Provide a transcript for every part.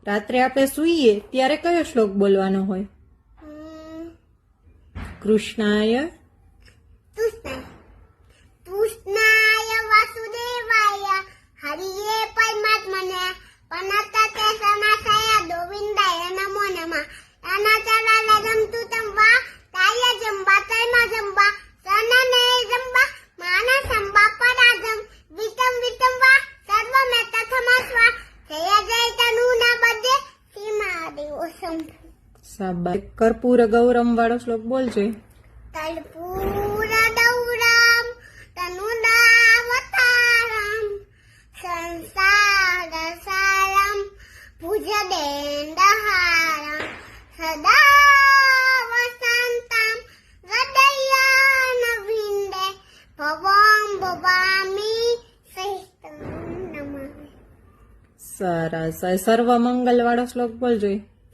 રાત્રે આપણે સૂઈએ ત્યારે કયો શ્લોક બોલવાનો હોય? કૃષ્ણાય કૃષ્ણાય વાસુદેવાય હરિયે પરમાત્મને પનતતે સમાસયા ગોવિંદાય નમો નમઃ અનાચરાલે જંતુ તંવા તાય જંબા તૈમા જંબા સનને જંબા માન સંબા પરાજમ વિતમ વિતમ વા સર્વમે તથમસ્વા જય જય તનુના બદે સીમા દેવસમ. સાબા. કર્પૂર ગૌરમ વાળો શ્લોક બોલજો. કર્પૂર ગૌરમ તનુદાવતારમ સંસાર સારમ ભુજગેન્દ્રહારમ સદા વસંતમ હૃદયાન વિંદે ભવમ ભવામી સહિતમ નમઃ. સરસ. સર્વ મંગલ વાળો શ્લોક બોલજો.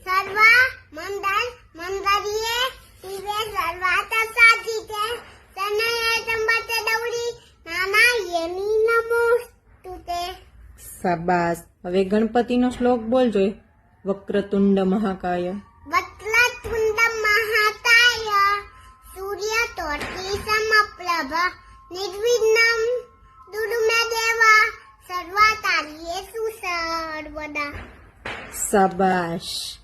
સર્વ મંગલ મંગળીએ શિવે સર્વાર્થ સાધિકે તનયે સંબતે દૌરી નાના યેમી નમોસ્તુતે. સાબાસ. હવે ગણપતિનો શ્લોક બોલજો. વક્રતુંડ મહાકાય વક્રતુંડ મહાકાય સૂર્ય કોટી સમપ્રભ નિર્વિઘ્નમ કુરુ મે દેવા સર્વકાર્યેષુ સર્વદા. સાબાશ.